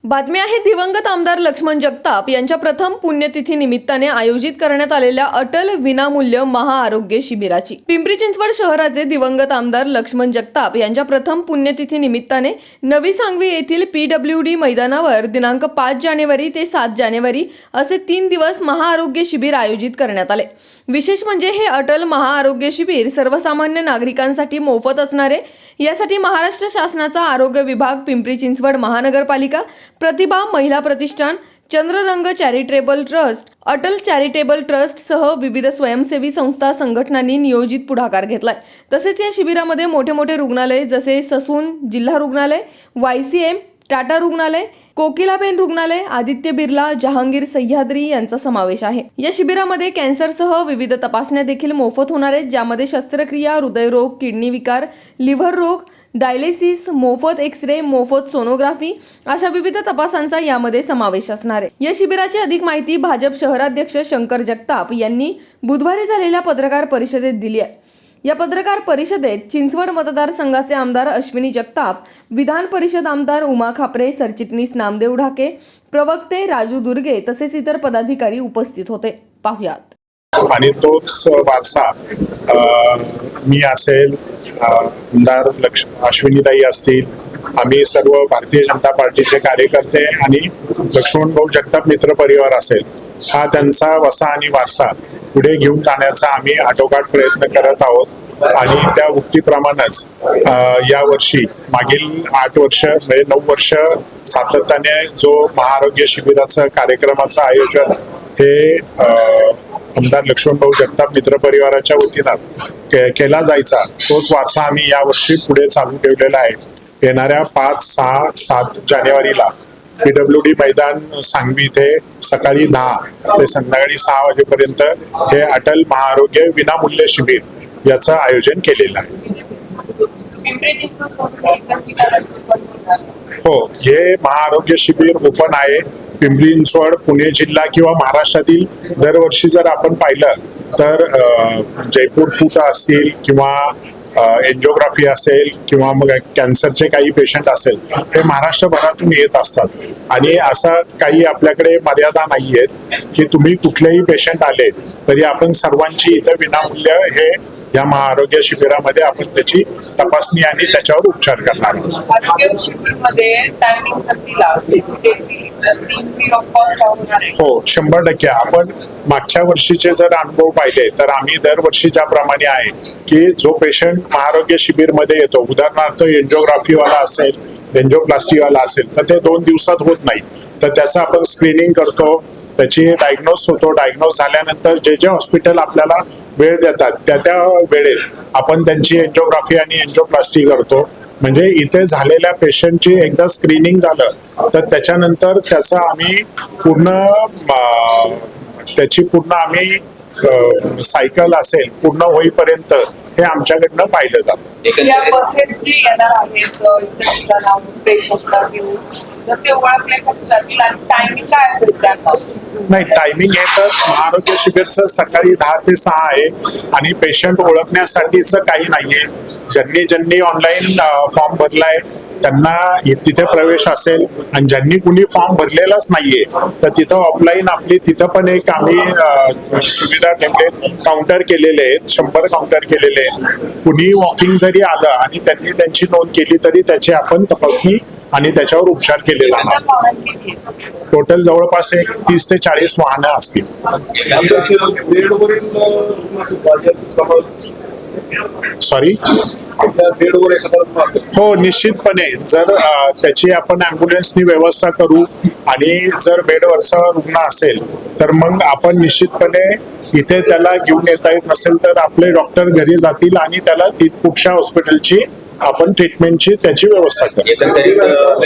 बातमी आहे दिवंगत आमदार लक्ष्मण जगताप यांच्या प्रथम पुण्यतिथी निमित्ताने आयोजित करण्यात आलेल्या अटल विनामूल्य महाआरोग्य शिबिराची। पिंपरी चिंचवड शहराचे दिवंगत आमदार लक्ष्मण जगताप यांच्या प्रथम पुण्यतिथी निमित्ताने नवी सांगवी येथील PWD मैदानावर दिनांक 5 जानेवारी ते 7 जानेवारी असे 3 दिवस महाआरोग्य शिबिर आयोजित करण्यात आले। विशेष म्हणजे हे अटल महाआरोग्य शिबिर सर्वसामान्य नागरिकांसाठी मोफत असणारे। यासाठी महाराष्ट्र शासनाचा आरोग्य विभाग, पिंपरी चिंचवड महानगरपालिका, प्रतिभा महिला प्रतिष्ठान, Chandrarang charitable trust, Atal charitable trust सह विविध स्वयंसेवी संस्था संघटनांनी नियोजित पुढाकार घेतलाय। तसेच या शिबिरामध्ये मोठे मोठे रुग्णालय जसे ससून जिल्हा रुग्णालय, YCM, टाटा रुग्णालय, कोकिलाबेन रुग्णालय, आदित्य बिर्ला, जहांगीर सह्याद्री यांचा समावेश आहे। या शिबिरामध्ये कॅन्सरसह विविध तपासण्या देखील मोफत होणार आहेत, ज्यामध्ये शस्त्रक्रिया, हृदयरोग, किडनी विकार, लिव्हर रोग, डायलिसिस, मोफत एक्स-रे, मोफत सोनोग्राफी अशा विविध तपासांचा यामध्ये समावेश असणार आहे। या शिबिराची अधिक माहिती भाजप शहराध्यक्ष शंकर जगताप यांनी बुधवारी झालेल्या पत्रकार परिषदेत दिली आहे। या पत्रकार परिषदेत चिंचवड मतदारसंघाचे आमदार अश्विनी जगताप, विधान परिषद आमदार उमा खापरे, सरचिटणीस नामदेव ढाके, प्रवक्ते राजू दुर्गे तसेच इतर पदाधिकारी उपस्थित होते। पाहुयात। आणि तोच वारसा मी असेल, आमदार अश्विनीताई असतील, आम्ही सर्व भारतीय जनता पार्टीचे कार्यकर्ते आणि लक्ष्मण भाऊ जगताप मित्र परिवार असेल, हा त्यांचा वसा आणि वारसा पुढे घेऊन जाण्याचा आम्ही आटोकाट प्रयत्न करत आहोत। आणि त्या उक्तीप्रमाणेच या वर्षी मागील 8 वर्ष म्हणजे 9 वर्ष सातत्याने जो महाआरोग्य शिबिराचं कार्यक्रमाचं आयोजन हे आमदार लक्ष्मण भाऊ जगताप मित्र परिवाराच्या वतीनं केला जायचा, तोच वारसा आम्ही यावर्षी पुढे चालू ठेवलेला आहे। येणाऱ्या 5, 6, 7 जानेवारीला PWD मैदान सांगवी इथे सकाळी 10 ते संध्याकाळी 6 वाजेपर्यंत हे अटल महाआरोग्य विनामूल्य शिबिर याचं आयोजन केलेलं आहे। हो, हे महाआरोग्य शिबिर ओपन आहे। पिंपरी चिंचवड, पुणे जिल्हा किंवा महाराष्ट्रातील दरवर्षी जर आपण पाहिलं तर जयपूर फूट असतील किंवा एन्जिओग्राफी असेल किंवा मग कॅन्सरचे काही पेशंट असेल, हे महाराष्ट्रभरातून येत असतात। आणि असं काही आपल्याकडे मर्यादा नाही आहेत की तुम्ही कुठलेही पेशंट आले तरी आपण सर्वांची इथं विनामूल्य हे या महाआरोग्य शिबिरामध्ये आपण त्याची तपासणी आणि त्याच्यावर उपचार करणार आहोत। हो, 100%। आपण मागच्या वर्षीचे जर अनुभव पाहिले तर आम्ही दरवर्षी ज्याप्रमाणे आहे की जो पेशंट महाआरोग्य शिबिर मध्ये येतो, उदाहरणार्थ एन्जिओग्राफीवाला असेल, एन्जिओप्लास्टीवाला असेल, तर ते 2 दिवसात होत नाही, तर त्याचं आपण स्क्रीनिंग करतो, त्याची डायग्नोस होतो। डायग्नोस झाल्यानंतर जे जे हॉस्पिटल आपल्याला वेळ देतात त्या वेळेत आपण त्यांची एन्जिओग्राफी आणि एन्जिओप्लास्टी करतो। म्हणजे इथे झालेल्या पेशंटची एकदा स्क्रीनिंग झालं तर त्याच्यानंतर त्याचा आम्ही त्याची पूर्ण आम्ही सायकल असेल पूर्ण होईपर्यंत हे आमच्याकडनं पाहिलं जातं। नाही, टायमिंग हे तर महाआरोग्य शिबिरचं सकाळी 10 ते 6 आहे आणि पेशंट ओळखण्यासाठीच काही नाहीये। ज्यांनी ऑनलाईन फॉर्म भरलाय त्यांना तिथे प्रवेश असेल आणि ज्यांनी कुणी फॉर्म भरलेलाच नाहीये तर तिथं ऑफलाईन आपली तिथं पण एक आम्ही सुविधा ठेवले, काउंटर केलेले आहेत, 100 काउंटर केलेले आहेत। कुणी वॉकिंग जरी आलं आणि त्यांनी त्यांची नोंद केली तरी त्याची आपण तपासणी आणि त्याच्यावर उपचार केले जाणार। टोटल जवळपास 30 ते 40 वाहनं असतील। सॉरी, हो, निश्चितपणे जर त्याची आपण ॲम्ब्युलन्सनी व्यवस्था करू आणि जर बेडवरचा रुग्ण असेल तर मग आपण निश्चितपणे इथे त्याला घेऊन येता येत नसेल तर आपले डॉक्टर घरी जातील आणि त्याला पुढच्या हॉस्पिटलची आपण ट्रीटमेंटची त्याची व्यवस्था करू।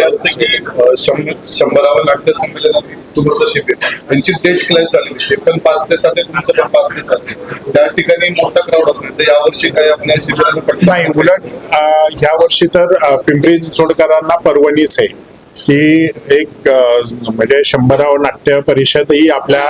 100वे नाट्य संमेलनात तुमचं शिबिर त्यांची डेट क्लिअर झाली, ते पण 5 ते 7 तुमचं पण 5 ते 7 त्या ठिकाणी मोठा क्राऊड असेल तर यावर्षी काही आपल्या शिबिराला नाही, उलट ह्या वर्षी तर पिंपरी चिंचवडकरांना पर्वणीच आहे की एक म्हणजे 100 नाट्य परिषद ही आपल्या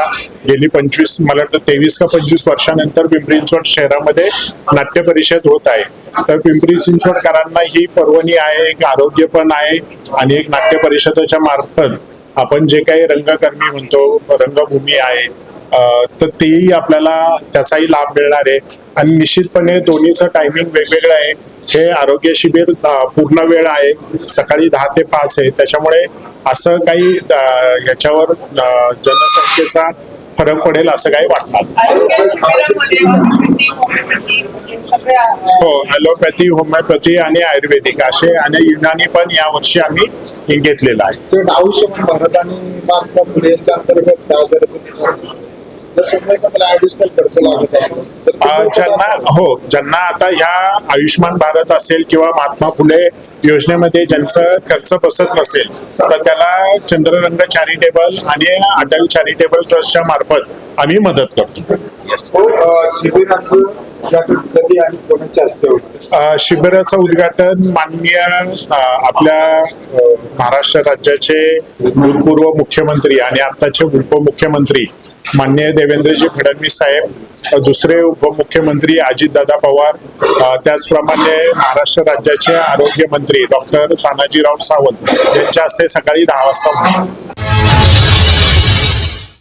गेली 25 मला वाटतं 23 का 25 वर्षानंतर पिंपरी चिंचवड शहरामध्ये नाट्य परिषद होत आहे. तर पिंपरी चिंचवडकरांना ही पर्वणी आहे, एक आरोग्य पण आहे आणि एक नाट्य परिषदेच्या मार्फत आपण जे काही रंगकर्मी म्हणतो, रंगभूमी आहे, तर तेही आपल्याला त्याचाही लाभ मिळणार आहे. आणि निश्चितपणे दोन्हीचं टायमिंग वेगवेगळं आहे. हे आरोग्य शिबिर पूर्ण वेळ आहे, सकाळी 10 ते 5 आहे. त्याच्यामुळे असं काही याच्यावर जनसंख्येचा फरक पडेल असं काही वाटणार. हो, ॲलोपॅथी, होमिओपॅथी आणि आयुर्वेदिक असे आणि युनानी पण यावर्षी आम्ही घेतलेला आहे. सर, आयुष्यमान भारत आणि महात्मा फुले यांच्या अंतर्गत जर समजा मला ऍडिशनल खर्च लागत असेल तर ज्यांना आता ह्या आयुष्यमान भारत असेल किंवा महात्मा फुले योजनेमध्ये ज्यांचं खर्च बसत नसेल तर त्याला चंद्ररंग चॅरिटेबल आणि अटल चॅरिटेबल ट्रस्टच्या मार्फत आम्ही मदत करतो. शिबिराचं कधी आणि कोणाच्या हस्ते होतं? शिबिराचं उद्घाटन माननीय आपल्या महाराष्ट्र राज्याचे भूतपूर्व मुख्यमंत्री आणि आत्ताचे उपमुख्यमंत्री माननीय देवेंद्रजी फडणवीस साहेब, दुसरे उपमुख्यमंत्री अजितदादा पवार, त्याचप्रमाणे महाराष्ट्र राज्याचे आरोग्य मंत्री डॉक्टर तानाजीराव सावंत यांच्या हस्ते सकाळी 10 वाजता होणार.